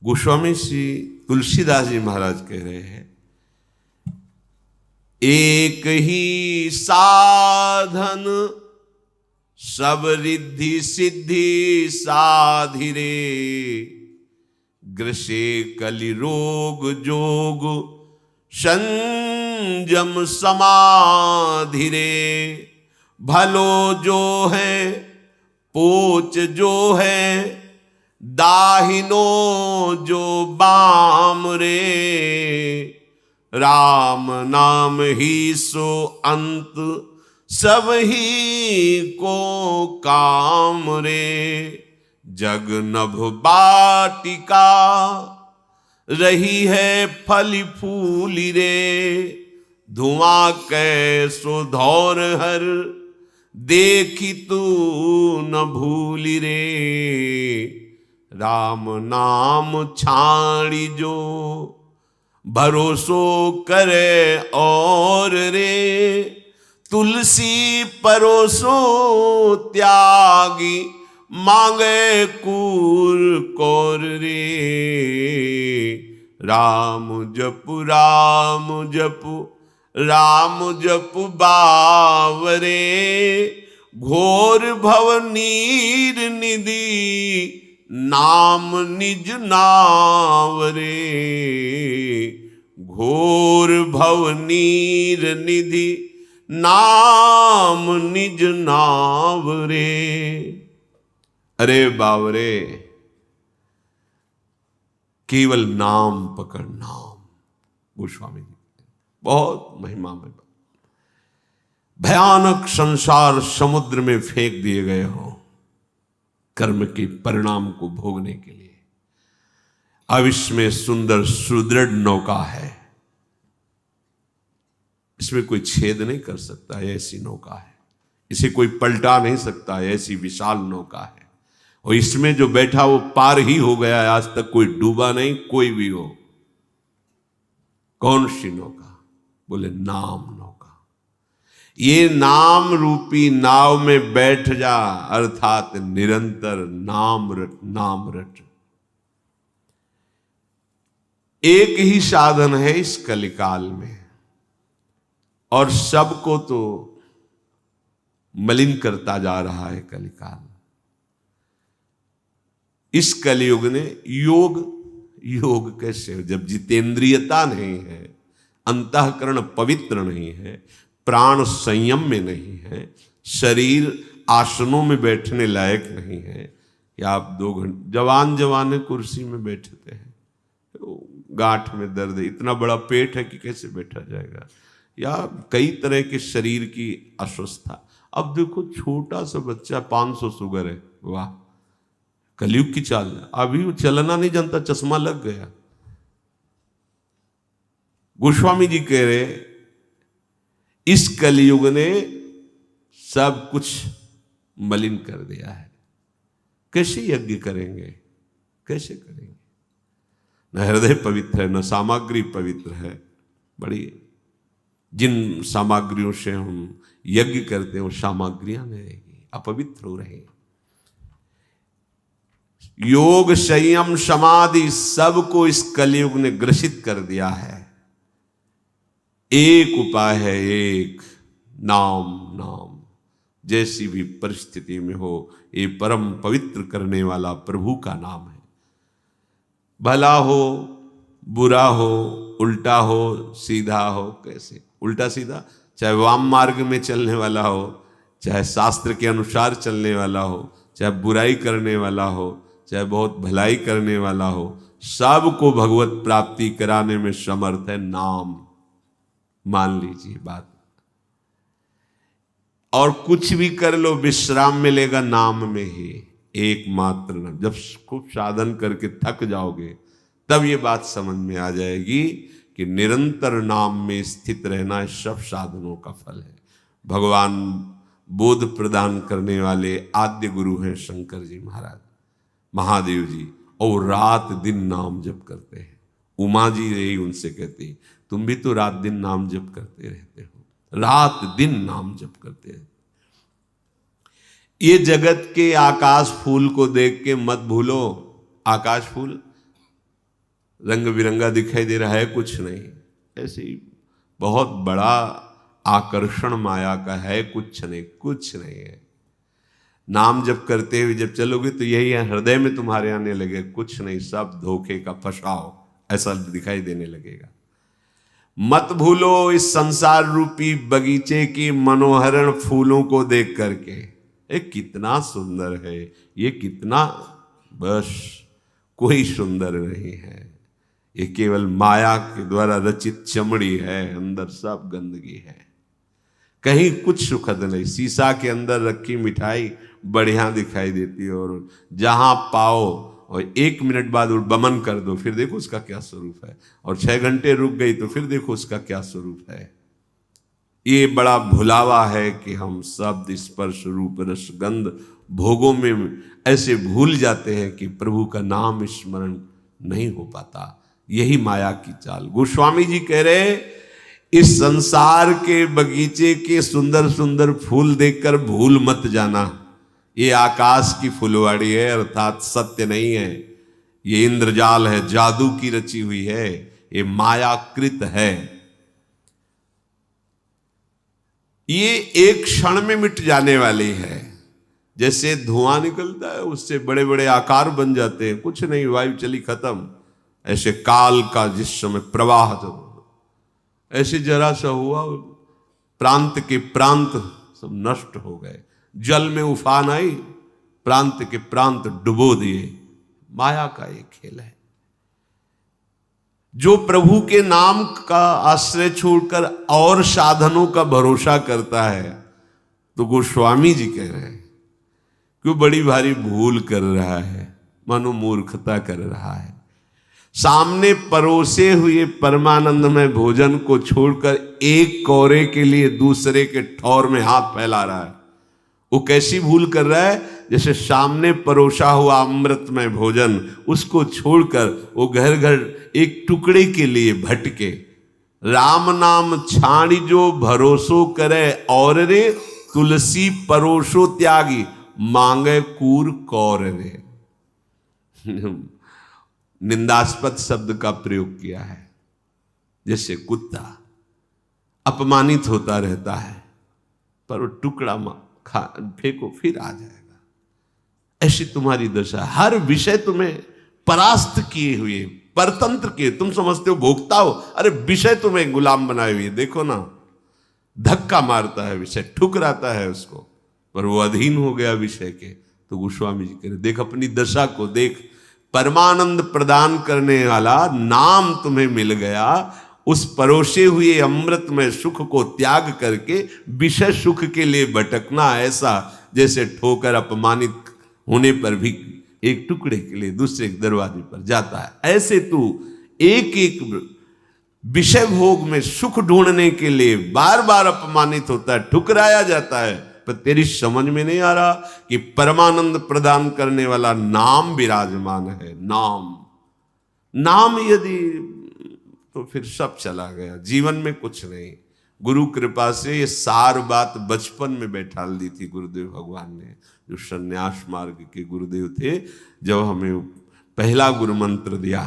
गोस्वामी श्री तुलसीदास जी महाराज कह रहे हैं, एक ही साधन सब रिद्धि सिद्धि साधिरे, ग्रसे कलि रोग जोग संयम समाधिरे। भलो जो है पोच जो है, दाहिनो जो बाम रे। राम नाम ही सो अंत सब ही को काम रे। जग नभ बाटिका रही है फली फूली रे। धुआं कैसो धौर हर देखी तू न भूली रे। राम नाम छाड़ी जो भरोसो करे और रे। तुलसी परोसो त्यागी मांगे कूर कौर रे। राम जपु राम जपु राम जपु बावरे। घोर भव नीर निधि नाम निज नावरे। घोर भव नीर निधि नाम निज नावरे। अरे बावरे, केवल नाम पकड़, नाम। गोस्वामी जी बहुत महिमा में, भयानक संसार समुद्र में फेंक दिए गए हो कर्म के परिणाम को भोगने के लिए। अब इसमें सुंदर सुदृढ़ नौका है, इसमें कोई छेद नहीं कर सकता है, ऐसी नौका है। इसे कोई पलटा नहीं सकता है, ऐसी विशाल नौका है। और इसमें जो बैठा वो पार ही हो गया है, आज तक कोई डूबा नहीं, कोई भी हो। कौन सी नौका? बोले नाम नौका। ये नाम रूपी नाव में बैठ जा, अर्थात निरंतर नाम रट, नाम रट। एक ही साधन है इस कलिकाल में, और सबको तो मलिन करता जा रहा है कलिकाल। इस कलयुग ने योग, योग कैसे हो जब जितेंद्रियता नहीं है, अंतःकरण पवित्र नहीं है, प्राण संयम में नहीं है, शरीर आसनों में बैठने लायक नहीं है। या आप 2 घंटे जवान कुर्सी में बैठते हैं, गांठ में दर्द है, इतना बड़ा पेट है कि कैसे बैठा जाएगा, या कई तरह के शरीर की अस्वस्थता। अब देखो छोटा सा बच्चा 500 शुगर है, वाह कलयुग की चाल। अभी वो चलना नहीं जानता, चश्मा लग गया। गोस्वामी जी कह रहे इस कलयुग ने सब कुछ मलिन कर दिया है। कैसे यज्ञ करेंगे, कैसे करेंगे? न हृदय पवित्र है, न सामग्री पवित्र है। बड़ी जिन सामग्रियों से हम यज्ञ करते हैं वो सामग्रियां नहीं रहेगी, अपवित्र हो रहे। योग संयम समाधि सबको इस कलयुग ने ग्रसित कर दिया है। एक उपाय है, एक नाम। नाम जैसी भी परिस्थिति में हो, ये परम पवित्र करने वाला प्रभु का नाम है। भला हो बुरा हो, उल्टा हो सीधा हो, कैसे उल्टा सीधा, चाहे वाम मार्ग में चलने वाला हो, चाहे शास्त्र के अनुसार चलने वाला हो, चाहे बुराई करने वाला हो, चाहे बहुत भलाई करने वाला हो, सबको भगवत प्राप्ति कराने में समर्थ है नाम। मान लीजिए बात। और कुछ भी कर लो, विश्राम मिलेगा नाम में ही, एकमात्र नाम। जब खूब साधन करके थक जाओगे तब ये बात समझ में आ जाएगी कि निरंतर नाम में स्थित रहना सब साधनों का फल है। भगवान बोध प्रदान करने वाले आद्य गुरु हैं शंकर जी महाराज, महादेव जी, और रात दिन नाम जप करते हैं। उमा जी रही उनसे कहती, तुम भी तो रात दिन नाम जप करते रहते हो, रात दिन नाम जप करते रहते। ये जगत के आकाश फूल को देख के मत भूलो, आकाश फूल रंग बिरंगा दिखाई दे रहा है, कुछ नहीं। ऐसे ही बहुत बड़ा आकर्षण माया का है, कुछ नहीं, कुछ नहीं है। नाम जप करते हुए जब चलोगे तो यही है, हृदय में तुम्हारे आने लगे, कुछ नहीं, सब धोखे का फसाओ, ऐसा दिखाई देने लगेगा। मत भूलो इस संसार रूपी बगीचे की मनोहरण फूलों को देख करके, ये कितना सुंदर है, ये कितना, बस कोई सुंदर नहीं है, ये केवल माया के द्वारा रचित चमड़ी है, अंदर सब गंदगी है, कहीं कुछ सुखद नहीं। शीशा के अंदर रखी मिठाई बढ़िया दिखाई देती है, और जहां पाओ और 1 मिनट बाद बमन कर दो, फिर देखो उसका क्या स्वरूप है, और 6 घंटे रुक गई तो फिर देखो उसका क्या स्वरूप है। ये बड़ा भुलावा है कि हम शब्द स्पर्श रूप रसगंध भोगों में ऐसे भूल जाते हैं कि प्रभु का नाम स्मरण नहीं हो पाता। यही माया की चाल। गोस्वामी जी कह रहे, इस संसार के बगीचे के सुंदर सुंदर फूल देखकर भूल मत जाना, ये आकाश की फुलवाड़ी है, अर्थात सत्य नहीं है, ये इंद्रजाल है, जादू की रची हुई है, ये मायाकृत है, ये एक क्षण में मिट जाने वाली है। जैसे धुआं निकलता है उससे बड़े बड़े आकार बन जाते हैं, कुछ नहीं, वायु चली खत्म। ऐसे काल का जिस समय प्रवाह जब, ऐसे जरा सा हुआ, प्रांत के प्रांत सब नष्ट हो गए, जल में उफान आई, प्रांत के प्रांत डुबो दिए। माया का एक खेल है। जो प्रभु के नाम का आश्रय छोड़कर और साधनों का भरोसा करता है, तो गोस्वामी जी कह रहे हैं क्यों बड़ी भारी भूल कर रहा है, मानो मूर्खता कर रहा है। सामने परोसे हुए परमानंदमय भोजन को छोड़कर एक कौरे के लिए दूसरे के ठौर में हाथ फैला रहा है। वो कैसी भूल कर रहा है, जैसे सामने परोसा हुआ अमृतमय भोजन, उसको छोड़कर वो घर घर एक टुकड़े के लिए भटके। राम नाम छाड़ी जो भरोसो करे, और रे तुलसी परोसो त्यागी, मांगे कूर कौर रे। निंदास्पद शब्द का प्रयोग किया है। जैसे कुत्ता अपमानित होता रहता है, पर वो टुकड़ा खा फेंको फिर आ जाएगा, ऐसी तुम्हारी दशा। हर विषय तुम्हें परास्त किए हुए, परतंत्र किए, तुम समझते हो भोगता हो, अरे विषय तुम्हें गुलाम बनाए हुए। देखो ना, धक्का मारता है विषय, ठुकराता है उसको, पर वो अधीन हो गया विषय के। तो गोस्वामी जी कह रहे, देख अपनी दशा को देख, परमानंद प्रदान करने वाला नाम तुम्हें मिल गया, उस परोसे हुए अमृत में सुख को त्याग करके विषय सुख के लिए भटकना, ऐसा जैसे ठोकर अपमानित होने पर भी एक टुकड़े के लिए दूसरे दरवाजे पर जाता है, ऐसे तू एक एक विषय भोग में सुख ढूंढने के लिए बार बार अपमानित होता है, ठुकराया जाता है, पर तेरी समझ में नहीं आ रहा कि परमानंद प्रदान करने वाला नाम विराजमान है। नाम यदि, तो फिर सब चला गया, जीवन में कुछ नहीं। गुरु कृपा से ये सार बात बचपन में बैठा दी थी गुरुदेव भगवान ने, जो संन्यास मार्ग के गुरुदेव थे। जब हमें पहला गुरु मंत्र दिया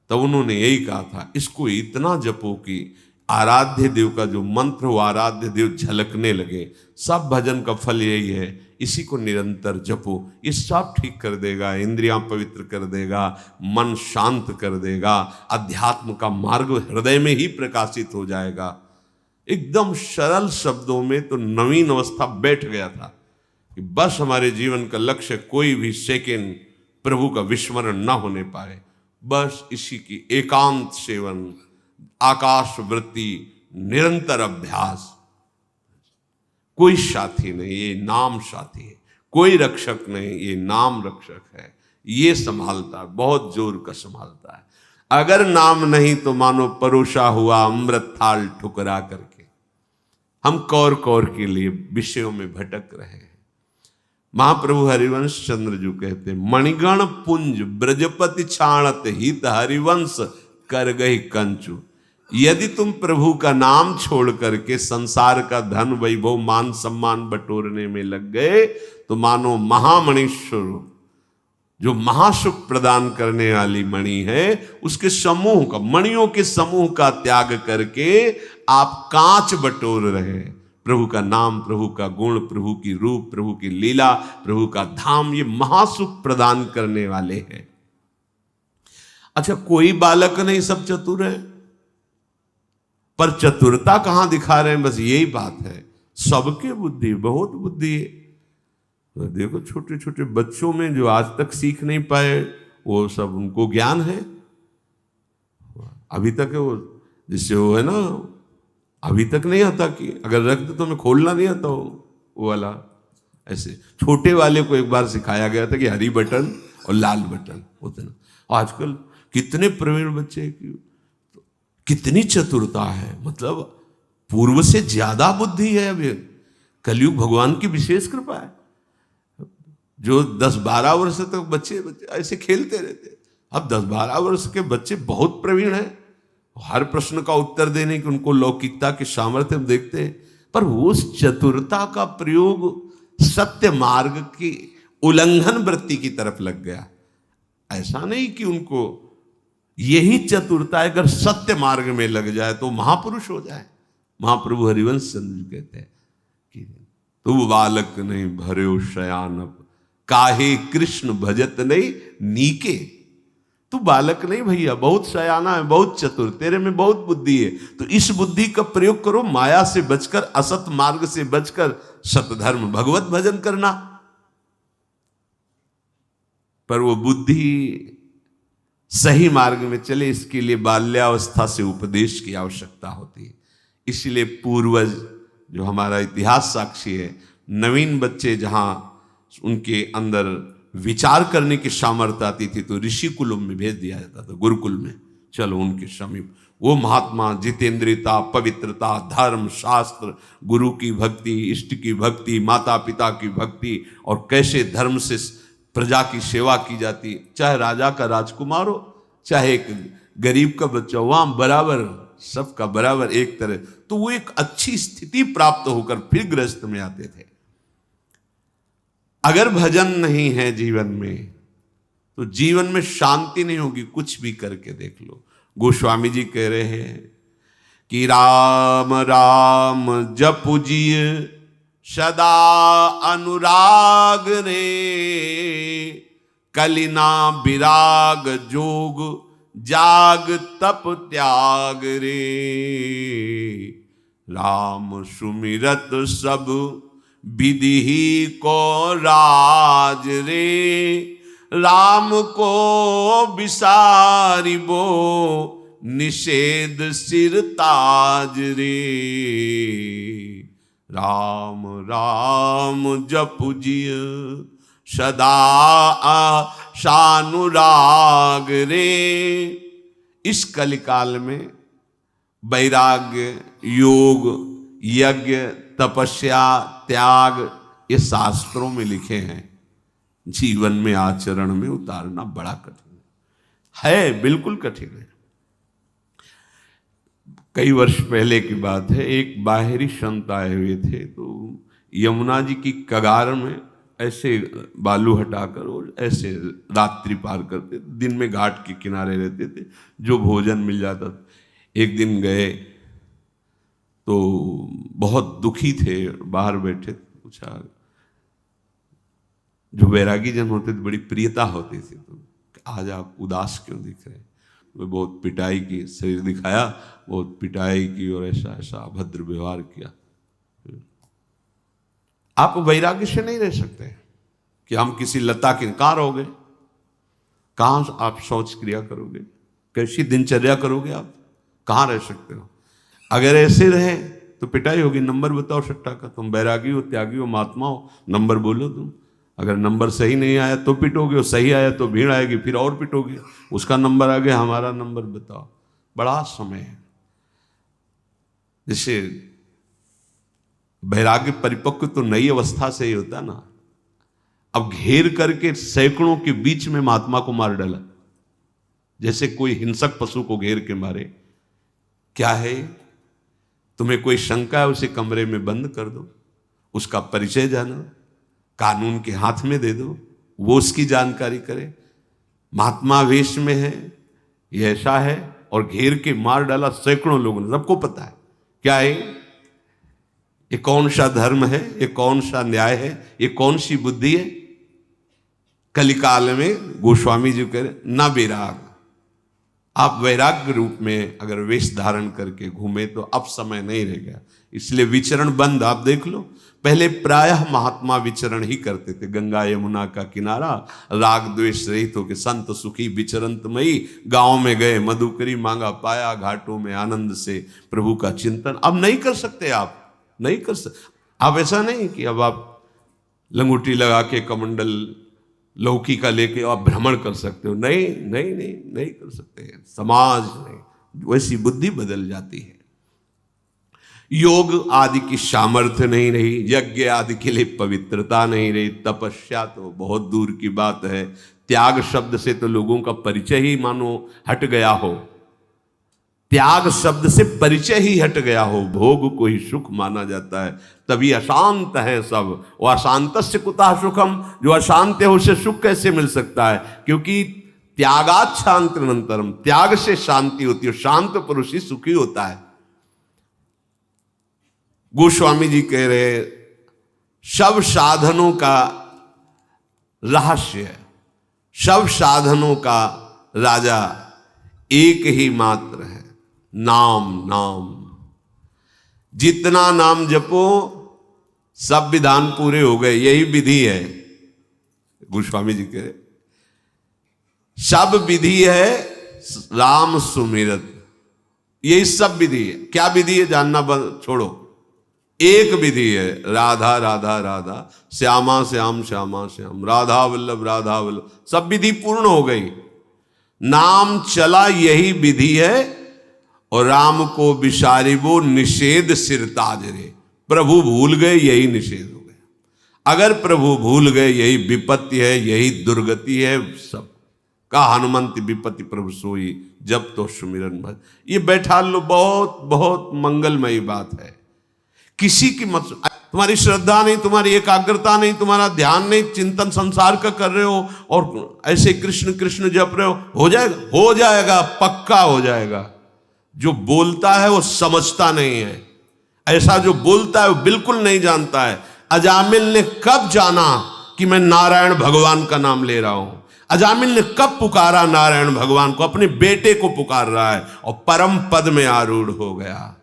तब उन्होंने यही कहा था, इसको इतना जपो कि आराध्य देव का जो मंत्र हो, आराध्य देव झलकने लगे। सब भजन का फल यही है, इसी को निरंतर जपो, ये सब ठीक कर देगा, इंद्रियां पवित्र कर देगा, मन शांत कर देगा, अध्यात्म का मार्ग हृदय में ही प्रकाशित हो जाएगा। एकदम सरल शब्दों में तो नवीन अवस्था बैठ गया था कि बस हमारे जीवन का लक्ष्य कोई भी सेकेंड प्रभु का विस्मरण ना होने पाए, बस इसी की एकांत सेवन, आकाश वृत्ति, निरंतर अभ्यास। कोई साथी नहीं, ये नाम साथी है, कोई रक्षक नहीं, ये नाम रक्षक है, ये संभालता है, बहुत जोर का संभालता है। अगर नाम नहीं तो मानो परोसा हुआ अमृत थाल ठुकरा करके हम कौर कौर के लिए विषयों में भटक रहे हैं। महाप्रभु हरिवंश चंद्र जी कहते, मणिगण पुंज ब्रजपति छाणत हित हरिवंश कर गई कंचु। यदि तुम प्रभु का नाम छोड़ करके संसार का धन वैभव मान सम्मान बटोरने में लग गए, तो मानो महामणीश्वर जो महासुख प्रदान करने वाली मणि है, उसके समूह का, मणियों के समूह का त्याग करके आप कांच बटोर रहे हैं। प्रभु का नाम, प्रभु का गुण, प्रभु की रूप, प्रभु की लीला, प्रभु का धाम, ये महासुख प्रदान करने वाले हैं। अच्छा, कोई बालक नहीं, सब चतुर है, पर चतुरता कहां दिखा रहे हैं, बस यही बात है। सबके बुद्धि, बहुत बुद्धि है। तो देखो छोटे छोटे बच्चों में जो आज तक सीख नहीं पाए, वो सब उनको ज्ञान है अभी तक है। वो जिससे वो है ना, अभी तक नहीं आता कि अगर रख दो तो मैं खोलना नहीं आता वो वाला। ऐसे छोटे वाले को एक बार सिखाया गया था कि हरी बटन और लाल बटन होते ना। आजकल कितने प्रवीण बच्चे की कितनी चतुरता है, मतलब पूर्व से ज्यादा बुद्धि है। अभी कलयुग भगवान की विशेष कृपा है। जो 10-12 वर्ष तक बच्चे ऐसे खेलते रहते, अब 10-12 वर्ष के बच्चे बहुत प्रवीण हैं। हर प्रश्न का उत्तर देने की उनको लौकिकता के सामर्थ्य हम देखते हैं, पर वो उस चतुरता का प्रयोग सत्य मार्ग की उल्लंघन वृत्ति की तरफ लग गया। ऐसा नहीं कि उनको यही चतुरता अगर सत्य मार्ग में लग जाए तो महापुरुष हो जाए। महाप्रभु हरिवंश चंद्र कहते हैं कि तू बालक नहीं भर्यो शयानप, काहे कृष्ण भजत नहीं नीके। तू बालक नहीं भैया, बहुत शयाना है, बहुत चतुर, तेरे में बहुत बुद्धि है। तो इस बुद्धि का प्रयोग करो, माया से बचकर, असत मार्ग से बचकर सतधर्म भगवत भजन करना। पर वो बुद्धि सही मार्ग में चले, इसके लिए बाल्यावस्था से उपदेश की आवश्यकता होती है। इसलिए पूर्वज, जो हमारा इतिहास साक्षी है, नवीन बच्चे जहां उनके अंदर विचार करने की सामर्थ्य आती थी तो ऋषि कुलों में भेज दिया जाता था, गुरुकुल में। चलो उनके समीप वो महात्मा जितेंद्रियता, पवित्रता, धर्म, शास्त्र, गुरु की भक्ति, इष्ट की भक्ति, माता पिता की भक्ति, और कैसे धर्म से प्रजा की सेवा की जाती, चाहे राजा का राजकुमार हो, चाहे एक गरीब का बच्चा, वहां बराबर, सबका बराबर एक तरह। तो वो एक अच्छी स्थिति प्राप्त होकर फिर गृहस्थ में आते थे। अगर भजन नहीं है जीवन में तो जीवन में शांति नहीं होगी। कुछ भी करके देख लो। गोस्वामी जी कह रहे हैं कि राम राम जपुजिय सदा अनुराग रे, कलिना विराग जोग जाग तप त्याग रे। राम सुमिरत सब विधि ही को राज रे, राम को विसारिबो निषेध सिर ताज रे। राम राम जपुजिय सदा शानुराग रे। इस कलिकाल में वैराग्य, योग, यज्ञ, तपस्या, त्याग, ये शास्त्रों में लिखे हैं। जीवन में, आचरण में उतारना बड़ा कठिन है, बिल्कुल कठिन है। कई वर्ष पहले की बात है, एक बाहरी संत आए हुए थे, तो यमुना जी की कगार में ऐसे बालू हटाकर और ऐसे रात्रि पार करते, दिन में घाट के किनारे रहते थे, जो भोजन मिल जाता था। एक दिन गए तो बहुत दुखी थे, बाहर बैठे, पूछा, जो वैरागी जन होते थे बड़ी प्रियता होती थी, तो आज आप उदास क्यों दिख रहे हैं? वो बहुत पिटाई की, शरीर दिखाया, बहुत पिटाई की और ऐसा ऐसा अभद्र व्यवहार किया। आप वैराग्य से नहीं रह सकते कि हम किसी लता के, कहाँ रहोगे, कहाँ आप शौच क्रिया करोगे, कैसी दिनचर्या करोगे, आप कहाँ रह सकते हो? अगर ऐसे रहे तो पिटाई होगी। नंबर बताओ सट्टा का, तुम बैरागी हो, त्यागी हो, महात्मा हो, नंबर बोलो तुम। अगर नंबर सही नहीं आया तो पिटोगे, और सही आया तो भीड़ आएगी, फिर और पिटोगे। उसका नंबर आ गया, हमारा नंबर बताओ। बड़ा समय है। जैसे वैराग्य परिपक्व तो नई अवस्था से ही होता ना। अब घेर करके सैकड़ों के बीच में महात्मा को मार डाला, जैसे कोई हिंसक पशु को घेर के मारे। क्या है? तुम्हें कोई शंका है, उसे कमरे में बंद कर दो, उसका परिचय जानो, कानून के हाथ में दे दो, वो उसकी जानकारी करे। महात्मा वेश में है, ये ऐसा है, और घेर के मार डाला सैकड़ों लोगों ने, सबको पता है क्या है ये, कौन सा धर्म है, ये कौन सा न्याय है, ये कौन सी बुद्धि है। कलिकाल में गोस्वामी जी कह रहे ना वैराग, आप वैराग्य रूप में अगर वेश धारण करके घूमे तो अब समय नहीं रह गया, इसलिए विचरण बंद। आप देख लो, पहले प्रायः महात्मा विचरण ही करते थे, गंगा यमुना का किनारा, राग द्वेष रहित होकर संत सुखी विचरंतमयी, गांव में गए मधुकरी मांगा पाया, घाटों में आनंद से प्रभु का चिंतन। अब नहीं कर सकते, आप नहीं कर सकते। आप ऐसा नहीं कि अब आप लंगूटी लगा के कमंडल लौकी का लेके आप भ्रमण कर सकते हो, नहीं नहीं नहीं नहीं कर सकते। समाज में वैसी बुद्धि बदल जाती है। योग आदि की सामर्थ्य नहीं रही, यज्ञ आदि के लिए पवित्रता नहीं रही, तपस्या तो बहुत दूर की बात है। त्याग शब्द से तो लोगों का परिचय ही मानो हट गया हो, त्याग शब्द से परिचय ही हट गया हो, भोग को ही सुख माना जाता है, तभी अशांत है सब। और अशांतस्य कुतः सुखम, जो अशांत है उसे सुख कैसे मिल सकता है, क्योंकि त्यागात् शांतिरनंतरम, त्याग से शांति होती है, शांत पुरुष ही सुखी होता है। गोस्वामी जी कह रहे सब साधनों का रहस्य, सब साधनों का राजा एक ही मात्र है, नाम। नाम जितना नाम जपो सब विधान पूरे हो गए, यही विधि है। गोस्वामी जी कह रहे सब विधि है राम सुमिरत, यही सब विधि है। क्या विधि है जानना छोड़ो, एक विधि है, राधा राधा राधा, श्यामा श्याम श्यामा श्याम, राधा वल्लभ राधा वल्लभ, सब विधि पूर्ण हो गई। नाम चला यही विधि है, और राम को विसारिबो निषेध सिरताज रे, प्रभु भूल गए यही निषेध हो गया। अगर प्रभु भूल गए यही विपत्ति है, यही दुर्गति है सब का। हनुमंत विपत्ति प्रभु सोई, जब तो सुमिरन भज। ये बैठा लो, बहुत बहुत मंगलमयी बात है। किसी की मत, तुम्हारी श्रद्धा नहीं, तुम्हारी एकाग्रता नहीं, तुम्हारा ध्यान नहीं, चिंतन संसार का कर रहे हो और ऐसे कृष्ण कृष्ण जप रहे हो जाएगा, हो जाएगा, पक्का हो जाएगा। जो बोलता है वो समझता नहीं है, ऐसा जो बोलता है वो बिल्कुल नहीं जानता है। अजामिल ने कब जाना कि मैं नारायण भगवान का नाम ले रहा हूं, अजामिल ने कब पुकारा नारायण भगवान को, अपने बेटे को पुकार रहा है और परम पद में आरूढ़ हो गया।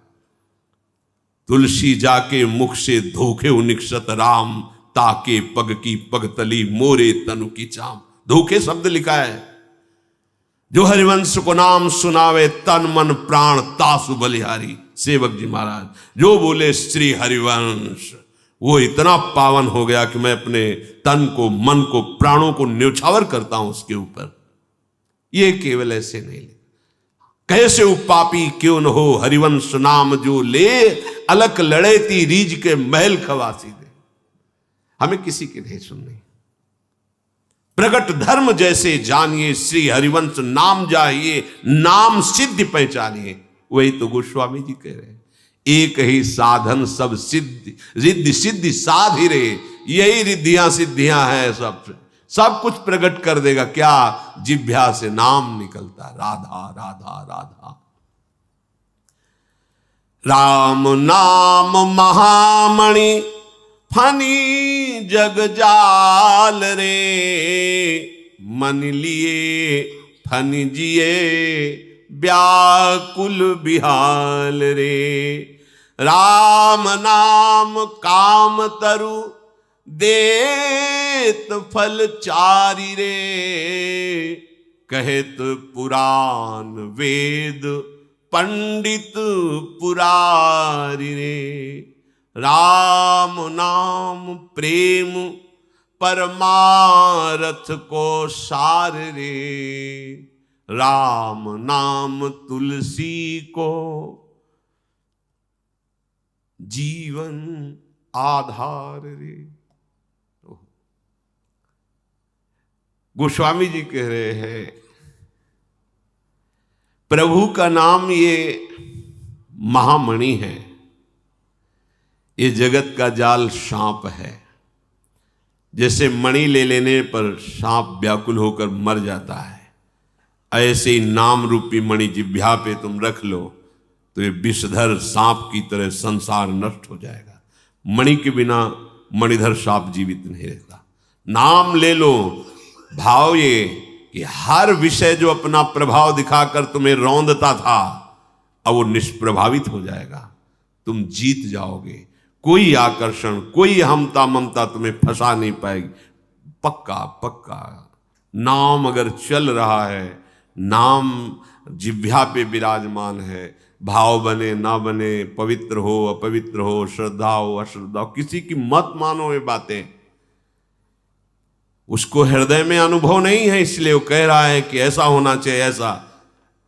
तुलसी जाके मुख से धोखे निक्षत राम, ताके पग की पगतली मोरे तनु की चाम। धोखे शब्द लिखा है, जो हरिवंश को नाम सुनावे तन मन प्राण तासु बलिहारी। सेवक जी महाराज जो बोले श्री हरिवंश, वो इतना पावन हो गया कि मैं अपने तन को, मन को, प्राणों को न्यौछावर करता हूं उसके ऊपर। ये केवल ऐसे नहीं ले, कैसे उपापी क्यों न हो हरिवंश नाम जो ले, अलक लड़े ती रीज के महल खवासी दे। हमें किसी की नहीं सुननी, प्रगट धर्म जैसे जानिए, श्री हरिवंश नाम जाइए, नाम सिद्धि पहचानिए। वही तो गोस्वामी जी कह रहे हैं, एक ही साधन सब सिद्धि, रिद्धि सिद्धि साध ही रहे, यही रिद्धियां सिद्धियां हैं, सब कुछ प्रकट कर देगा। क्या? जिह्वा से नाम निकलता, राधा राधा राधा। राम नाम महामणि फनी जग जाल रे, मन लिए फन जिए व्याकुल बिहाल रे। राम नाम काम तरु देत फल चारि रे, कहत पुराण वेद पंडित पुरारी रे। राम नाम प्रेम परमारथ को सार रे, राम नाम तुलसी को जीवन आधार रे। गोस्वामी जी कह रहे हैं, प्रभु का नाम ये महामणि है, ये जगत का जाल सांप है। जैसे मणि ले लेने पर सांप व्याकुल होकर मर जाता है, ऐसे ही नाम रूपी मणि जिह्वा पे तुम रख लो तो ये विषधर सांप की तरह संसार नष्ट हो जाएगा। मणि के बिना मणिधर सांप जीवित नहीं रहता। नाम ले लो, भाव ये कि हर विषय जो अपना प्रभाव दिखाकर तुम्हें रौंदता था अब वो निष्प्रभावित हो जाएगा, तुम जीत जाओगे। कोई आकर्षण, कोई हमता ममता तुम्हें फंसा नहीं पाएगी। पक्का पक्का नाम अगर चल रहा है, नाम जिह्वा पे विराजमान है, भाव बने ना बने, पवित्र हो अपवित्र हो, श्रद्धा हो अश्रद्धा हो, किसी की मत मानो ये बातें, उसको हृदय में अनुभव नहीं है इसलिए वो कह रहा है कि ऐसा होना चाहिए ऐसा।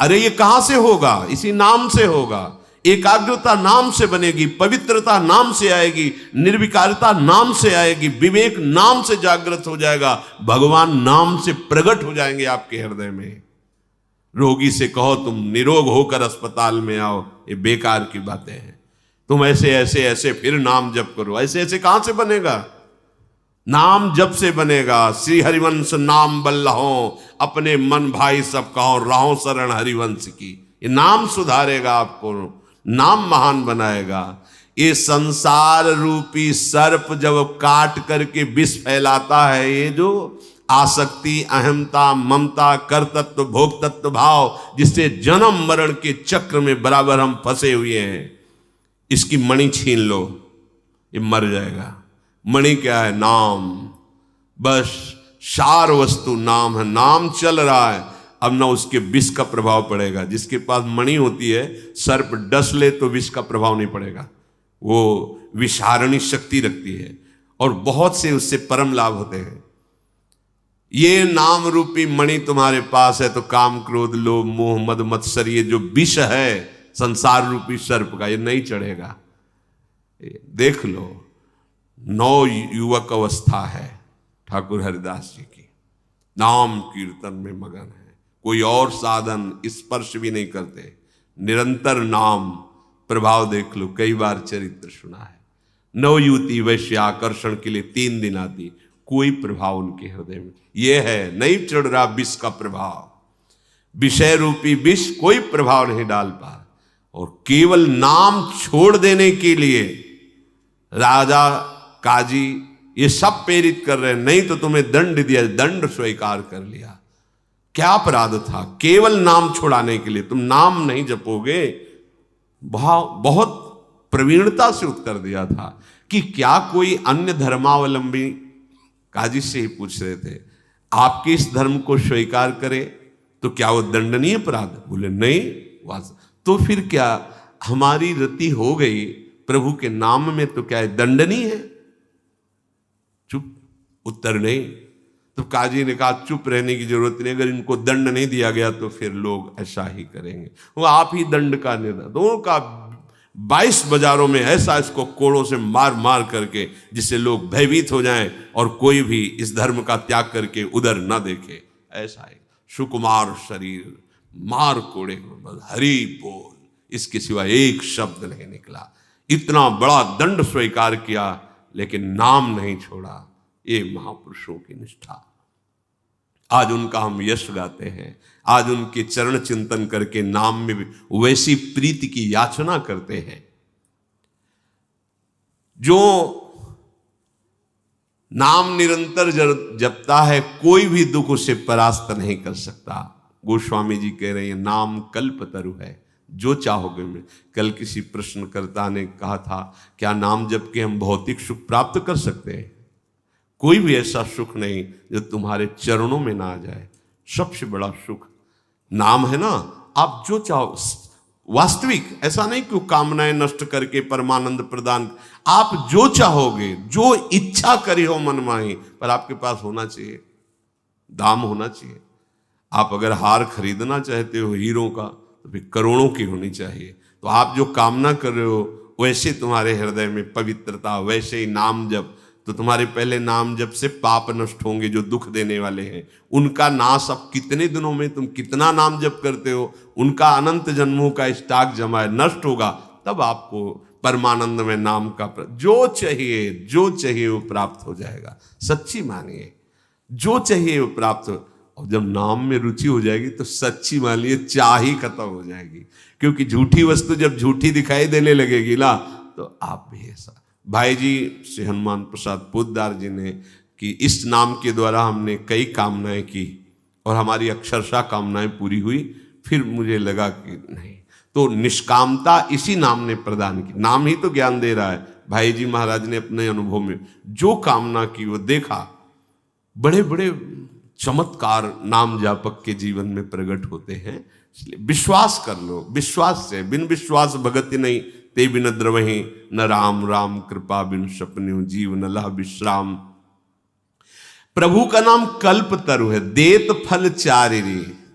अरे ये कहां से होगा? इसी नाम से होगा। एकाग्रता नाम से बनेगी, पवित्रता नाम से आएगी, निर्विकारता नाम से आएगी, विवेक नाम से जागृत हो जाएगा, भगवान नाम से प्रकट हो जाएंगे आपके हृदय में। रोगी से कहो तुम निरोग होकर अस्पताल में आओ, ये बेकार की बातें हैं। तुम ऐसे ऐसे ऐसे फिर नाम जप करो, ऐसे ऐसे कहां से बनेगा? नाम जप से बनेगा। श्री हरिवंश नाम बल्लहो, अपने मन भाई सब कहो, रहो शरण हरिवंश की। ये नाम सुधारेगा आपको, नाम महान बनाएगा। ये संसार रूपी सर्प जब काट करके विष फैलाता है, ये जो आसक्ति, अहमता, ममता, कर्तत्व, भोक्तत्व भाव, जिससे जन्म मरण के चक्र में बराबर हम फंसे हुए हैं, इसकी मणि छीन लो, ये मर जाएगा। मणि क्या है? नाम। बस सार वस्तु नाम है। नाम चल रहा है, अब ना उसके विष का प्रभाव पड़ेगा। जिसके पास मणि होती है, सर्प डस ले तो विष का प्रभाव नहीं पड़ेगा, वो विषारणी शक्ति रखती है और बहुत से उससे परम लाभ होते हैं। ये नाम रूपी मणि तुम्हारे पास है तो काम क्रोध लोभ मोह मद मत्सर, ये जो विष है संसार रूपी सर्प का, ये नहीं चढ़ेगा। देख लो, 9 युवक अवस्था है ठाकुर हरिदास जी की, नाम कीर्तन में मगन है, कोई और साधन स्पर्श भी नहीं करते, निरंतर नाम। प्रभाव देख लो, कई बार चरित्र सुना है। 9 युवती वैश्य आकर्षण के लिए 3 दिन आती, कोई प्रभाव उनके हृदय में ये है, नहीं चढ़ रहा विष का प्रभाव। विषय रूपी विष कोई प्रभाव नहीं डाल पा, और केवल नाम छोड़ देने के लिए राजा काजी ये सब प्रेरित कर रहे हैं, नहीं तो तुम्हें दंड दिया, दंड स्वीकार कर लिया। क्या अपराध था? केवल नाम छुड़ाने के लिए। तुम नाम नहीं जपोगे। बहुत प्रवीणता से उत्तर दिया था कि क्या कोई अन्य धर्मावलंबी, काजी से ही पूछ रहे थे, आपके इस धर्म को स्वीकार करे तो क्या वो दंडनीय अपराध? बोले नहीं। तो फिर क्या हमारी रति हो गई प्रभु के नाम में, तो क्या दंडनीय है? चुप, उत्तर नहीं। तो काजी ने कहा चुप रहने की जरूरत नहीं, अगर इनको दंड नहीं दिया गया तो फिर लोग ऐसा ही करेंगे, वो आप ही दंड का निर्णय। दोनों का 22 बाजारों में ऐसा इसको कोड़ों से मार मार करके जिससे लोग भयभीत हो जाएं और कोई भी इस धर्म का त्याग करके उधर न देखे। ऐसा है सुकुमार शरीर, मार कोड़े बस हरि बोल, इसके सिवा एक शब्द नहीं निकला। इतना बड़ा दंड स्वीकार किया लेकिन नाम नहीं छोड़ा। ये महापुरुषों की निष्ठा। आज उनका हम यश गाते हैं, आज उनके चरण चिंतन करके नाम में भी वैसी प्रीति की याचना करते हैं। जो नाम निरंतर जपता है, कोई भी दुख उसे परास्त नहीं कर सकता। गोस्वामी जी कह रहे हैं नाम कल्प तरु है, जो चाहोगे में। कल किसी प्रश्नकर्ता ने कहा था क्या नाम जप के हम भौतिक सुख प्राप्त कर सकते हैं? कोई भी ऐसा सुख नहीं जो तुम्हारे चरणों में ना आ जाए। सबसे बड़ा सुख नाम है ना। आप जो चाहो, वास्तविक, ऐसा नहीं कि कामनाएं नष्ट करके परमानंद प्रदान, आप जो चाहोगे, जो इच्छा करी हो मनमाही, पर आपके पास होना चाहिए, दाम होना चाहिए। आप अगर हार खरीदना चाहते हो हीरों का तो फिर करोड़ों की होनी चाहिए। तो आप जो कामना कर रहे हो वैसे तुम्हारे हृदय में पवित्रता, वैसे ही नाम जप, तो तुम्हारे पहले नाम जप से पाप नष्ट होंगे जो दुख देने वाले हैं। उनका नाश अब कितने दिनों में, तुम कितना नाम जप करते हो, उनका अनंत जन्मों का स्टॉक जमा है, नष्ट होगा तब आपको परमानंद में नाम का जो चाहिए वो प्राप्त हो जाएगा। सच्ची मानिए, जो चाहिए वो प्राप्त हो। और जब नाम में रुचि हो जाएगी तो सच्ची मानिए चाह ही खत्म हो जाएगी, क्योंकि झूठी वस्तु जब झूठी दिखाई देने लगेगी ना, तो आप भी ऐसा। भाई जी श्री हनुमान प्रसाद पोद्दार जी ने कि इस नाम के द्वारा हमने कई कामनाएं की और हमारी अक्षरशः कामनाएं पूरी हुई। फिर मुझे लगा कि नहीं, तो निष्कामता इसी नाम ने प्रदान की। नाम ही तो ज्ञान दे रहा है। भाई जी महाराज ने अपने अनुभव में जो कामना की वो देखा। बड़े बड़े चमत्कार नाम जापक के जीवन में प्रकट होते हैं। इसलिए विश्वास कर लो, विश्वास से, बिन विश्वास भगति नहीं, ते बिन द्रवहि न राम, राम कृपा बिन सपन्यु, जीव न लह विश्राम। प्रभु का नाम कल्प तरु है, देत फल चारि,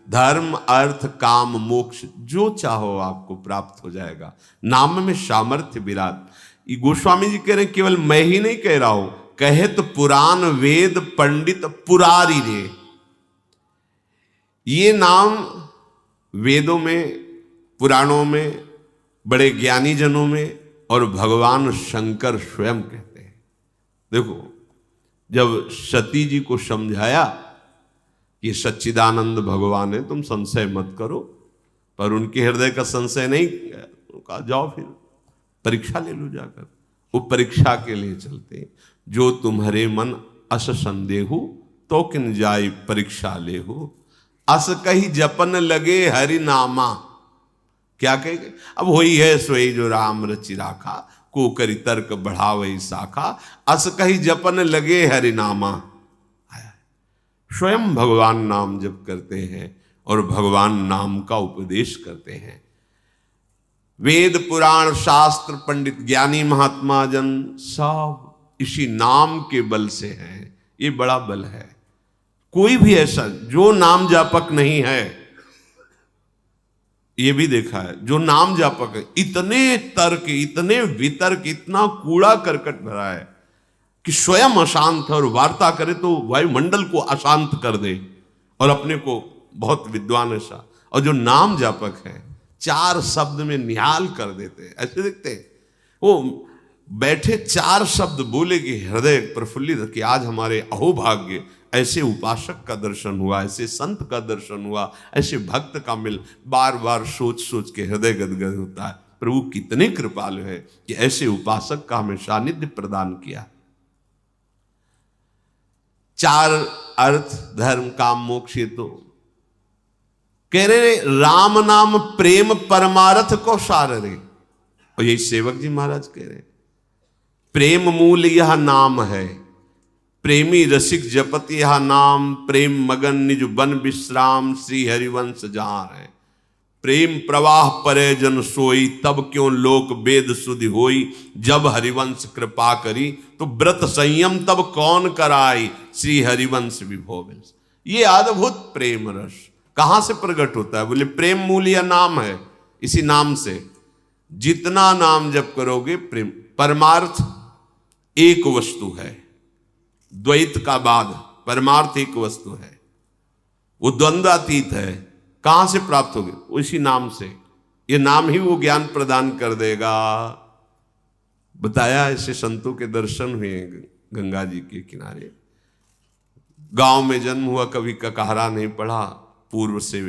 धर्म अर्थ काम मोक्ष, जो चाहो आपको प्राप्त हो जाएगा। नाम में सामर्थ्य विराट। ये गोस्वामी जी कह रहे हैं, केवल मैं ही नहीं कह रहा हूं, कहे तो पुराण वेद पंडित पुरारी रे। ये नाम वेदों में, पुराणों में, बड़े ज्ञानी जनों में और भगवान शंकर स्वयं कहते हैं। देखो, जब सती जी को समझाया कि सच्चिदानंद भगवान है, तुम संशय मत करो, पर उनके हृदय का संशय नहीं, कहा जाओ फिर परीक्षा ले लो जाकर। वो परीक्षा के लिए चलते, जो तुम्हारे मन अस संदेहु तो किन जाय परीक्षा लेहु, अस कही जपन लगे हरि नामा। क्या कहेंगे? अब वही है सोई जो राम रचि राखा, को करी तर्क बढ़ावई शाखा, अस कही जपन लगे हरि नामा। स्वयं भगवान नाम जप करते हैं और भगवान नाम का उपदेश करते हैं। वेद पुराण शास्त्र पंडित ज्ञानी महात्मा जन सब इसी नाम के बल से हैं। ये बड़ा बल है। कोई भी ऐसा जो नाम जापक नहीं है, ये भी देखा है, जो नाम जापक है, इतने तर्क, इतने वितर्क, इतना कूड़ा करकट भरा है कि स्वयं अशांत है और वार्ता करे तो वायुमंडल को अशांत कर दे, और अपने को बहुत विद्वान ऐसा। और जो नाम जापक है, 4 शब्द में निहाल कर देते हैं। ऐसे देखते हैं, वो बैठे 4 शब्द बोले कि हृदय प्रफुल्लित, कि आज हमारे अहोभाग्य, ऐसे उपासक का दर्शन हुआ, ऐसे संत का दर्शन हुआ, ऐसे भक्त का मिल। बार बार सोच सोच के हृदय गदगद होता है, प्रभु कितने कृपालु है कि ऐसे उपासक का हमें सानिध्य प्रदान किया। 4 अर्थ, धर्म काम मोक्ष। ये तो कह रहे राम नाम प्रेम परमारथ को सार रे। और यही सेवक जी महाराज कह रहे, प्रेम मूल यह नाम है, प्रेमी रसिक जपत यह नाम, प्रेम मगन निज बन विश्राम, श्री हरिवंश जहां है। प्रेम प्रवाह परे जन सोई, तब क्यों लोक वेद सुधि होई, जब हरिवंश कृपा करी, तो व्रत संयम तब कौन कराई, श्री हरिवंश विभो। ये अद्भुत प्रेम रस कहां से प्रकट होता है? बोले प्रेम मूल यह नाम है, इसी नाम से जितना नाम जप करोगे प्रेम। परमार्थ एक वस्तु है, द्वैत का बाद परमार्थ एक वस्तु है, वो द्वंद्वातीत है। कहां से प्राप्त होगी? उसी नाम से। ये नाम ही वो ज्ञान प्रदान कर देगा। बताया, ऐसे संतों के दर्शन हुए गंगा जी के किनारे। गांव में जन्म हुआ, कभी ककहरा नहीं पढ़ा, पूर्व से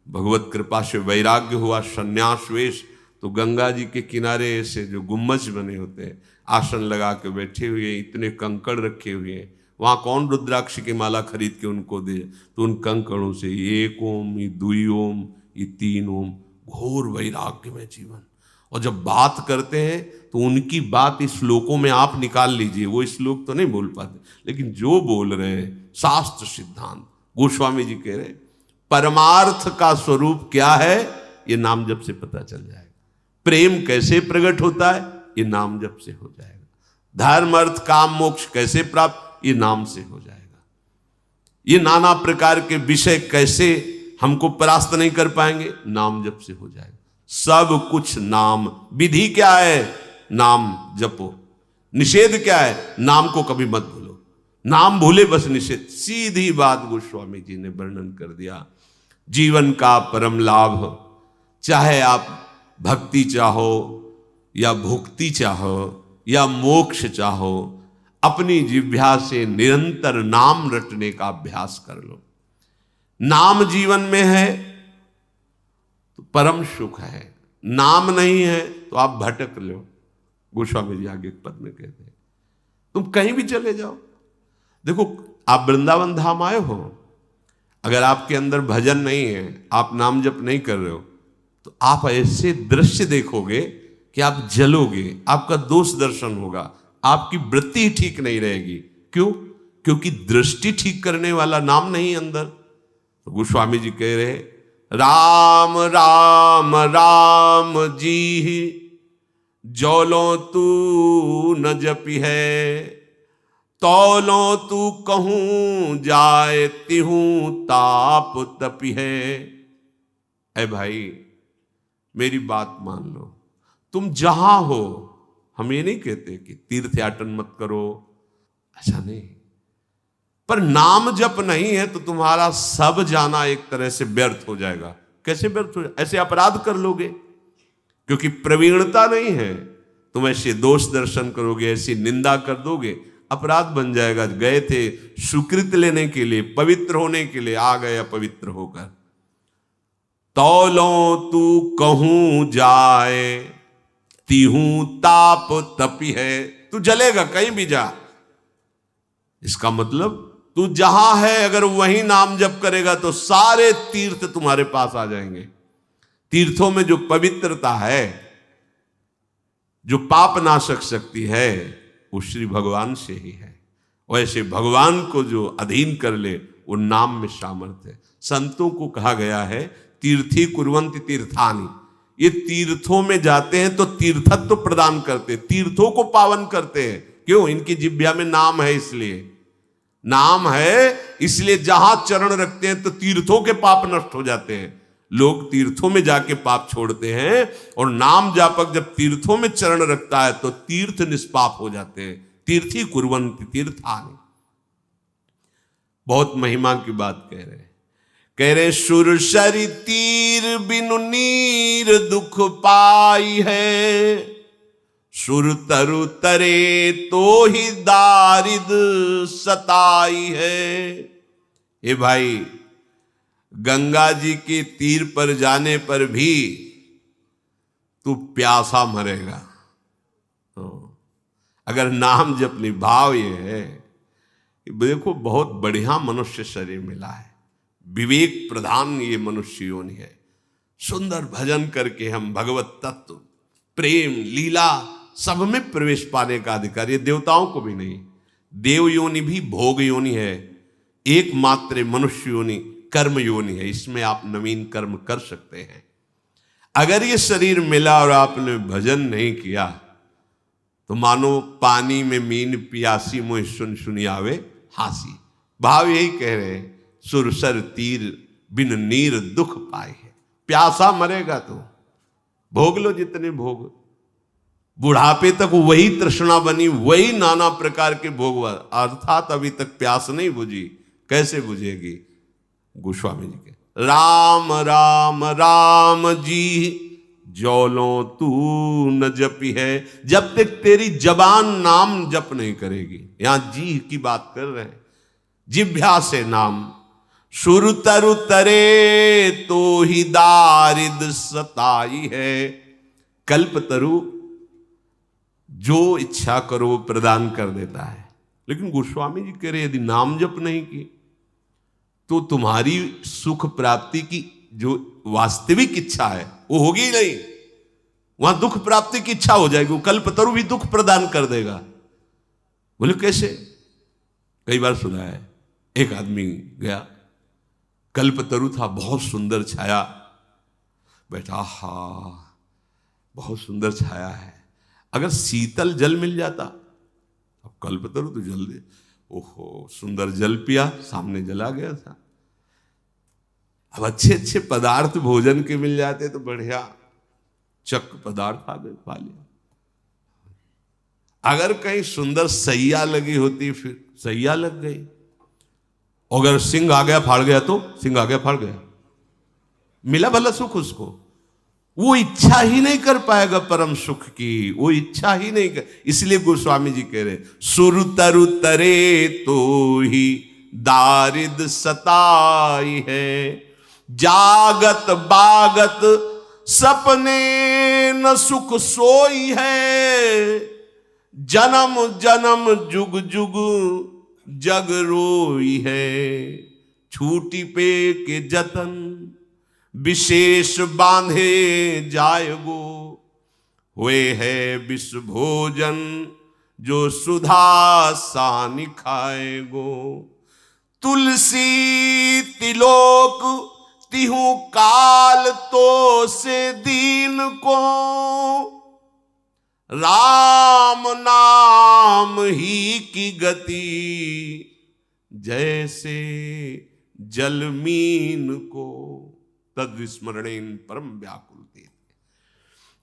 भगवत कृपा से वैराग्य हुआ, संन्यास वेश। तो गंगा जी के किनारे ऐसे जो गुम्बज बने होते हैं, आसन लगा के बैठे हुए, इतने कंकड़ रखे हुए हैं। वहाँ कौन रुद्राक्ष की माला खरीद के उनको दे? तो उन कंकड़ों से 1 ओम, ये 2 ओम, ये 3 ओम, घोर वैराग्य में जीवन। और जब बात करते हैं तो उनकी बात इस श्लोकों में आप निकाल लीजिए, वो श्लोक तो नहीं बोल पाते, लेकिन जो बोल रहे हैं शास्त्र सिद्धांत। गोस्वामी जी कह रहे हैं परमार्थ का स्वरूप क्या है, ये नाम जप से पता चल जाएगा। प्रेम कैसे प्रकट होता है, ये नाम जप से हो जाएगा। धर्म अर्थ काम मोक्ष कैसे प्राप्त, ये नाम से हो जाएगा। ये नाना प्रकार के विषय कैसे हमको परास्त नहीं कर पाएंगे, नाम जप से हो जाएगा। सब कुछ नाम। विधि क्या है? नाम जपो। निषेध क्या है? नाम को कभी मत भूलो। नाम भूले बस निषेध। सीधी बात गोस्वामी जी ने वर्णन कर दिया। जीवन का परम लाभ, चाहे आप भक्ति चाहो या भुक्ति चाहो या मोक्ष चाहो, अपनी जिह्वा से निरंतर नाम रटने का अभ्यास कर लो। नाम जीवन में है तो परम सुख है, नाम नहीं है तो आप भटक लो। गोस्वामी जी आगे एक पद में कहते हैं, तुम कहीं भी चले जाओ। देखो, आप वृंदावन धाम आए हो, अगर आपके अंदर भजन नहीं है, आप नाम जप नहीं कर रहे हो, तो आप ऐसे दृश्य देखोगे कि आप जलोगे, आपका दोष दर्शन होगा, आपकी वृत्ति ही ठीक नहीं रहेगी। क्यों? क्योंकि दृष्टि ठीक करने वाला नाम नहीं अंदर। तो गोस्वामी जी कह रहे, राम राम राम जी जौलो तू न जपी है, तौलो तू कहूं जाए तिहूं ताप तपी है। ऐ भाई, मेरी बात मान लो, तुम जहां हो, हम ये नहीं कहते कि तीर्थयाटन मत करो, ऐसा नहीं, पर नाम जप नहीं है तो तुम्हारा सब जाना एक तरह से व्यर्थ हो जाएगा। कैसे व्यर्थ हो जाएगा? ऐसे अपराध कर लोगे, क्योंकि प्रवीणता नहीं है, तुम ऐसे दोष दर्शन करोगे, ऐसी निंदा कर दोगे, अपराध बन जाएगा। गए थे सुकृत लेने के लिए, पवित्र होने के लिए, आ गए अपवित्र होकर। तौलो तू कहूं जाए तिहूं ताप तपी है, तू जलेगा कहीं भी जा। इसका मतलब तू जहां है अगर वहीं नाम जप करेगा तो सारे तीर्थ तुम्हारे पास आ जाएंगे। तीर्थों में जो पवित्रता है, जो पाप नाशक शक्ति है, वो श्री भगवान से ही है। वैसे भगवान को जो अधीन कर ले, वो नाम में सामर्थ्य है। संतों को कहा गया है तीर्थी कुर्वन्ति तीर्थानि, ये तीर्थों में जाते हैं तो तीर्थत्व प्रदान करते, तीर्थों को पावन करते हैं। क्यों? इनकी जिह्वा में नाम है, इसलिए नाम है, इसलिए जहां चरण रखते हैं तो तीर्थों के पाप नष्ट हो जाते हैं। लोग तीर्थों में जाके पाप छोड़ते हैं, और नाम जापक जब तीर्थों में चरण रखता है तो तीर्थ निष्पाप हो जाते हैं। तीर्थी कुर्वन्ति तीर्थानि, बहुत महिमा की बात कह रहे सुरसरि तीर बिनु नीर दुख पाई है, सुर तरु तरे तो ही दारिद सताई है। ए भाई, गंगा जी के तीर पर जाने पर भी तू प्यासा मरेगा। अगर नाम जपनी, भाव ये है, देखो बहुत बढ़िया मनुष्य शरीर मिला है, विवेक प्रधान ये मनुष्य योनि है। सुंदर भजन करके हम भगवत तत्व, प्रेम, लीला सब में प्रवेश पाने का अधिकार। ये देवताओं को भी नहीं, देव योनि भी भोग योनि है, एकमात्र मनुष्य योनि कर्म योनि है। इसमें आप नवीन कर्म कर सकते हैं। अगर ये शरीर मिला और आपने भजन नहीं किया तो मानो पानी में मीन पियासी मोह सुन सुनी आवे हासी। भाव यही कह रहे हैं, सुरसर तीर बिन नीर दुख पाए है। प्यासा मरेगा तो भोग लो जितने भोग, बुढ़ापे तक वही तृष्णा बनी, वही नाना प्रकार के भोग, अर्थात अभी तक प्यास नहीं बुझी। कैसे बुझेगी? गोस्वामी जी के राम राम राम जी जौलो तू न जपी है, जब तक तेरी जबान नाम जप नहीं करेगी। यहां जी की बात कर रहे हैं, जिह्वा से नाम। सुर तरु तरे तो ही दारिद सताई है, कल्प तरु जो इच्छा करो वो प्रदान कर देता है। लेकिन गोस्वामी जी कह रहे यदि नाम जप नहीं की तो तुम्हारी सुख प्राप्ति की जो वास्तविक इच्छा है वो होगी ही नहीं, वहां दुख प्राप्ति की इच्छा हो जाएगी। वो कल्पतरु भी दुख प्रदान कर देगा। बोले कैसे? कई बार सुना है, एक आदमी गया, कल्पतरु था, बहुत सुंदर छाया, बैठा, हा बहुत सुंदर छाया है, अगर शीतल जल मिल जाता, अब कल्पतरु तो जल दे, ओहो सुंदर जल पिया, सामने जला गया था। अब अच्छे अच्छे पदार्थ भोजन के मिल जाते तो बढ़िया चक पदार्थ आ गए, पा लिया। अगर कहीं सुंदर सैया लगी होती, फिर सैया लग गई। अगर सिंह आ गया फाड़ गया तो सिंह आ गया फाड़ गया, मिला भला सुख उसको। वो इच्छा ही नहीं कर पाएगा परम सुख की, वो इच्छा ही नहीं कर। इसलिए गोस्वामी जी कह रहे सुर तरु तरे तो ही दारिद सताई है, जागत बागत सपने न सुख सोई है, जन्म जन्म जुग जुग जग रोई है, छूटी पे के जतन विशेष बांधे जाएगो, हुए है विष भोजन जो सुधा सानि खाएगो, तुलसी तिलोक तिहु काल तो से दीन को, राम नाम ही की गति जैसे जलमीन को, तद स्मरणेन परम व्याकुल थे।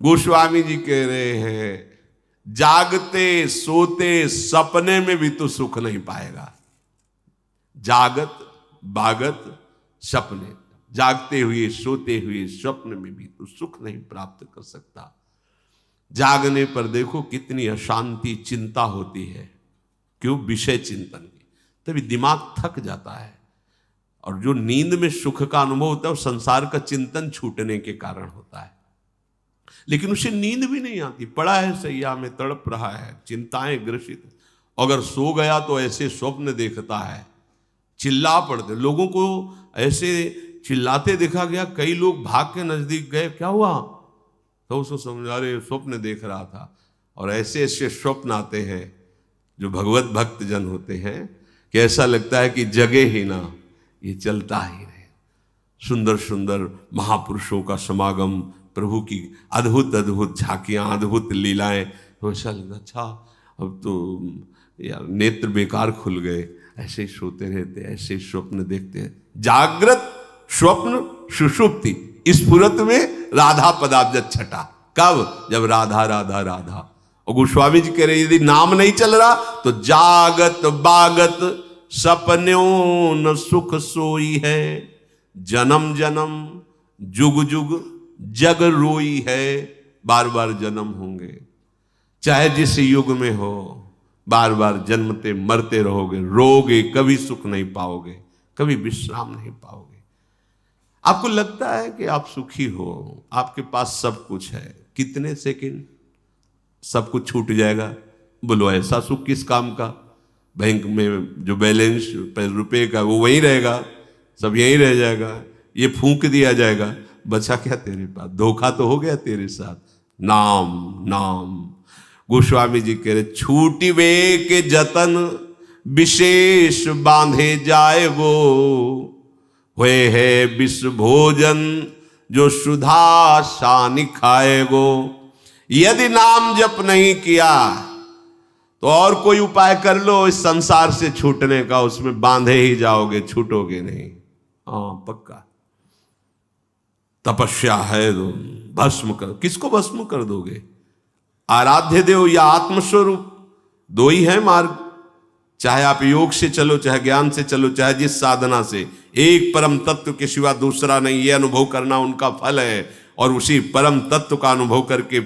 गोस्वामी जी कह रहे हैं जागते सोते सपने में भी तो सुख नहीं पाएगा। जागत बागत सपने, जागते हुए सोते हुए स्वप्न में भी तो सुख नहीं प्राप्त कर सकता। जागने पर देखो कितनी अशांति चिंता होती है, क्यों? विषय चिंतन की, तभी दिमाग थक जाता है। और जो नींद में सुख का अनुभव होता है वो संसार का चिंतन छूटने के कारण होता है। लेकिन उसे नींद भी नहीं आती, पड़ा है सैया में तड़प रहा है, चिंताएं ग्रसित। अगर सो गया तो ऐसे स्वप्न देखता है, चिल्ला पड़ते, लोगों को ऐसे चिल्लाते देखा गया, कई लोग भाग के नजदीक गए, क्या हुआ? तो उसको समझा रहे स्वप्न देख रहा था। और ऐसे ऐसे स्वप्न आते हैं जो भगवत भक्त जन होते हैं कि ऐसा लगता है कि जगे ही ना, ये चलता ही रहे। सुंदर सुंदर महापुरुषों का समागम, प्रभु की अद्भुत अद्भुत झांकियां, अद्भुत लीलाएं, तो ऐसा लगता अच्छा अब तो यार नेत्र बेकार खुल गए, ऐसे ही सोते रहते, ऐसे ही स्वप्न देखते हैं। जागृत स्वप्न सुषुप्ति, इस स्फुरत में राधा पदाब्ज छटा। कब? जब राधा राधा राधा। और गोस्वामी जी कह रहे यदि नाम नहीं चल रहा तो जागत बागत सपन्यों न सुख सोई है, जन्म जन्म जुग जुग जग रोई है। बार बार जन्म होंगे, चाहे जिस युग में हो, बार बार जन्मते मरते रहोगे, रोगे, कभी सुख नहीं पाओगे, कभी विश्राम नहीं पाओगे। आपको लगता है कि आप सुखी हो, आपके पास सब कुछ है, कितने सेकंड सब कुछ छूट जाएगा। बोलो ऐसा सुख किस काम का? बैंक में जो बैलेंस रुपए का वो वहीं रहेगा, सब यहीं रह जाएगा, ये फूंक दिया जाएगा, बचा क्या तेरे पास? धोखा तो हो गया तेरे साथ। नाम नाम, गोस्वामी जी कह रहे छूटी वे के जतन विशेष बांधे जाए वो, हुए है विष भोजन जो सुधा सानि खाएगो। यदि नाम जप नहीं किया तो और कोई उपाय कर लो इस संसार से छूटने का, उसमें बांधे ही जाओगे, छूटोगे नहीं। हाँ पक्का। तपस्या है तो भस्म कर, किसको भस्म कर दोगे? आराध्य देव या आत्मस्वरूप, दो ही है मार्ग। चाहे आप योग से चलो, चाहे ज्ञान से चलो, चाहे जिस साधना से, एक परम तत्व के सिवा दूसरा नहीं, ये अनुभव करना उनका फल है। और उसी परम तत्व का अनुभव करके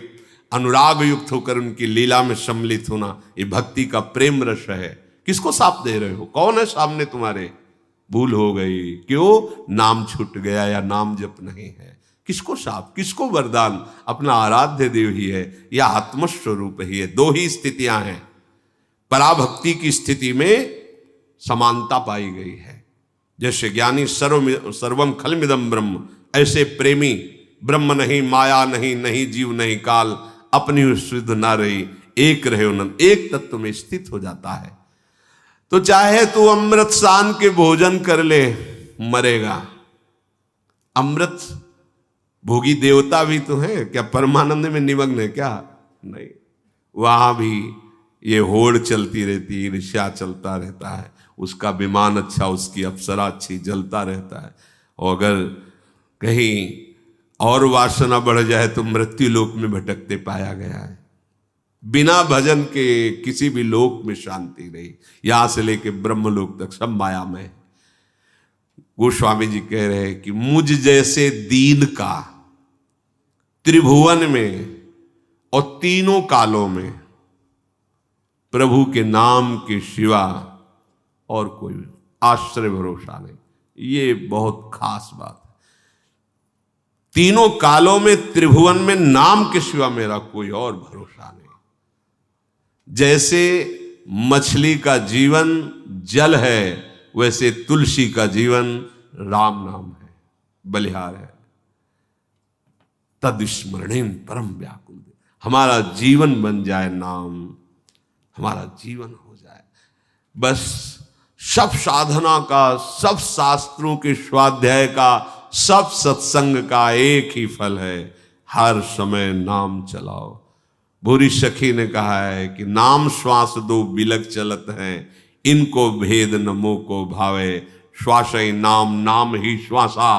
अनुराग युक्त होकर उनकी लीला में सम्मिलित होना, ये भक्ति का प्रेम रस है। किसको साप दे रहे हो? कौन है सामने तुम्हारे? भूल हो गई, क्यों? नाम छूट गया या नाम जप नहीं है। किसको साप, किसको वरदान? अपना आराध्य देव ही है या आत्मस्वरूप ही है। दो ही स्थितियां हैं। पराभक्ति की स्थिति में समानता पाई गई है। जैसे ज्ञानी सर्वम खलमिदम ब्रह्म, ऐसे प्रेमी ब्रह्म नहीं, माया नहीं, नहीं जीव नहीं काल, अपनी शुद्ध ना रही, एक रहे उन्नत, एक तत्व में स्थित हो जाता है। तो चाहे तू अमृत सान के भोजन कर ले, मरेगा। अमृत भोगी देवता भी तो है क्या? परमानंद में निमग्न है क्या? नहीं, वहां भी ये होड़ चलती रहती है, ईर्ष्या चलता रहता है, उसका विमान अच्छा, उसकी अप्सरा अच्छी, जलता रहता है। और अगर कहीं और वासना बढ़ जाए तो मृत्यु लोक में भटकते पाया गया है। बिना भजन के किसी भी लोक में शांति नहीं, यहां से लेके ब्रह्म लोक तक सब माया में। गोस्वामी जी कह रहे हैं कि मुझ जैसे दीन का त्रिभुवन में और तीनों कालों में प्रभु के नाम के सिवा और कोई आश्रय भरोसा नहीं। ये बहुत खास बात है। तीनों कालों में त्रिभुवन में नाम के सिवा मेरा कोई और भरोसा नहीं। जैसे मछली का जीवन जल है, वैसे तुलसी का जीवन राम नाम है, बलिहार है। तद स्मरणेन परम व्याकुल। हमारा जीवन बन जाए नाम, हमारा जीवन हो जाए। बस सब साधना का, सब शास्त्रों के स्वाध्याय का, सब सत्संग का एक ही फल है, हर समय नाम चलाओ। भूरी सखी ने कहा है कि नाम श्वास दो बिलक चलत हैं, इनको भेद न मोह को भावे। श्वास ही नाम, नाम ही श्वासा,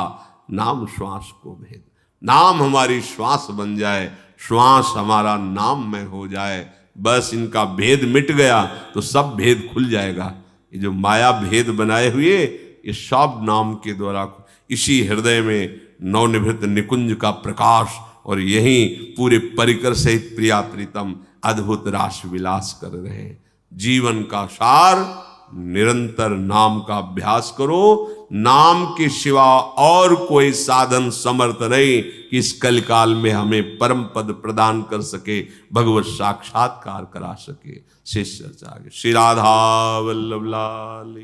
नाम श्वास को भेद। नाम हमारी श्वास बन जाए, श्वास हमारा नाम में हो जाए, बस इनका भेद मिट गया तो सब भेद खुल जाएगा। ये जो माया भेद बनाए हुए, ये सब नाम के द्वारा, इसी हृदय में नवनिभृत निकुंज का प्रकाश, और यही पूरे परिकर सहित प्रिया प्रीतम अद्भुत रास विलास कर रहे हैं। जीवन का सार निरंतर नाम का अभ्यास करो। नाम के सिवा और कोई साधन समर्थ नहीं कि इस कलिकाल में हमें परम पद प्रदान कर सके, भगवत साक्षात्कार करा सके। शेष चर्चा आगे। श्री राधा वल्लभ लाल।